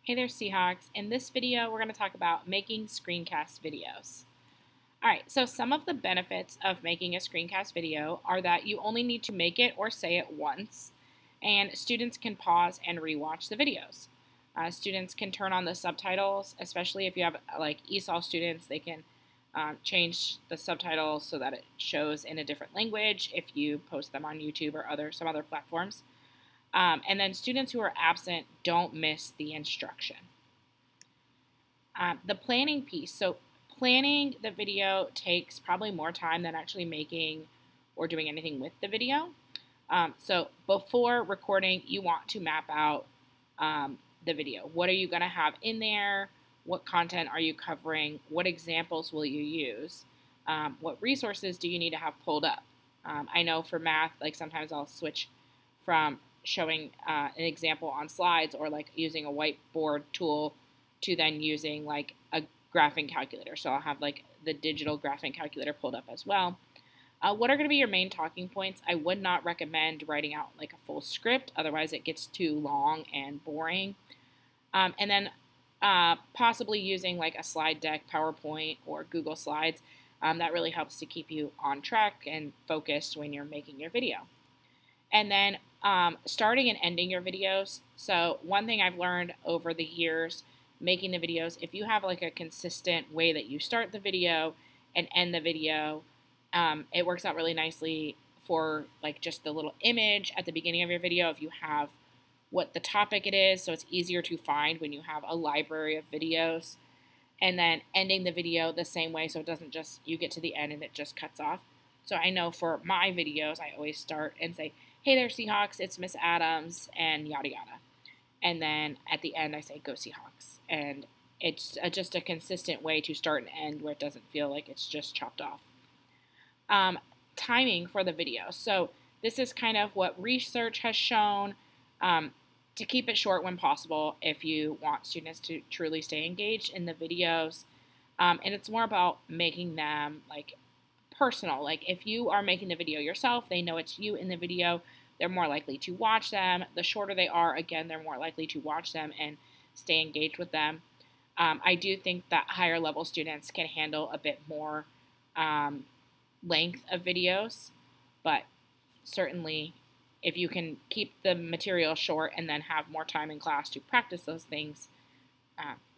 Hey there, Seahawks. In this video, we're going to talk about making screencast videos. All right, so some of the benefits of making a screencast video are that you only need to make it or say it once, and students can pause and rewatch the videos. Students can turn on the subtitles, especially if you have like ESOL students, they can change the subtitles so that it shows in a different language if you post them on YouTube or some other platforms. And then students who are absent don't miss the instruction. The planning piece. So planning the video takes probably more time than actually making or doing anything with the video. So before recording, you want to map out the video. What are you going to have in there? What content are you covering? What examples will you use? What resources do you need to have pulled up? I know for math, like sometimes I'll switch from showing an example on slides or like using a whiteboard tool to then using like a graphing calculator. So I'll have like the digital graphing calculator pulled up as well. What are going to be your main talking points? I would not recommend writing out like a full script, otherwise it gets too long and boring. And then possibly using like a slide deck, PowerPoint, or Google Slides. That really helps to keep you on track and focused when you're making your video. And then starting and ending your videos. So one thing I've learned over the years making the videos, if you have like a consistent way that you start the video and end the video, it works out really nicely for like just the little image at the beginning of your video if you have what the topic it is, so it's easier to find when you have a library of videos. And then ending the video the same way so it doesn't just, you get to the end and it just cuts off. So I know for my videos, I always start and say, hey there, Seahawks, it's Miss Adams, and yada yada. And then at the end, I say, go Seahawks. And it's just a consistent way to start and end where it doesn't feel like it's just chopped off. Timing for the video. So this is kind of what research has shown, to keep it short when possible if you want students to truly stay engaged in the videos. And it's more about making them like personal. Like if you are making the video yourself, they know it's you in the video, they're more likely to watch them. The shorter they are, again, they're more likely to watch them and stay engaged with them. I do think that higher level students can handle a bit more length of videos, but certainly if you can keep the material short and then have more time in class to practice those things,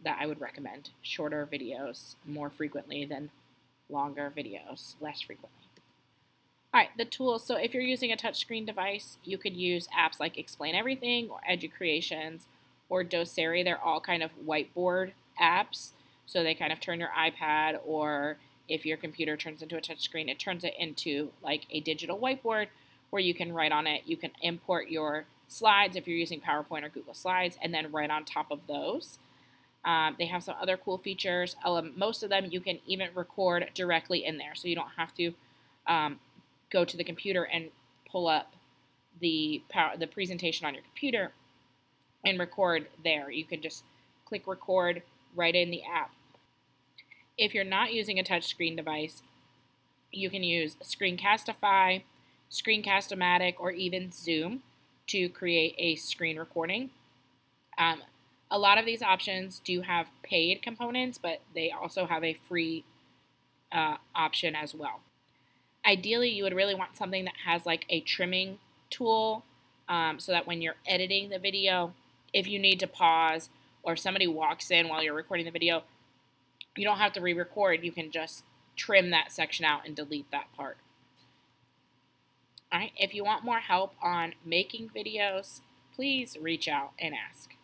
that I would recommend shorter videos more frequently than longer videos less frequently. All right, the tools. So if you're using a touchscreen device, you could use apps like Explain Everything or Educreations or Doceri. They're all kind of whiteboard apps. So they kind of turn your iPad, or if your computer turns into a touchscreen, it turns it into like a digital whiteboard where you can write on it. You can import your slides if you're using PowerPoint or Google Slides and then write on top of those. They have some other cool features. Most of them you can even record directly in there, so you don't have to go to the computer and pull up the presentation on your computer and record there. You can just click record right in the app. If you're not using a touchscreen device, you can use Screencastify, Screencast-O-Matic, or even Zoom to create a screen recording. A lot of these options do have paid components, but they also have a free option as well. Ideally, you would really want something that has like a trimming tool so that when you're editing the video, if you need to pause or if somebody walks in while you're recording the video, you don't have to re-record. You can just trim that section out and delete that part. All right, if you want more help on making videos, please reach out and ask.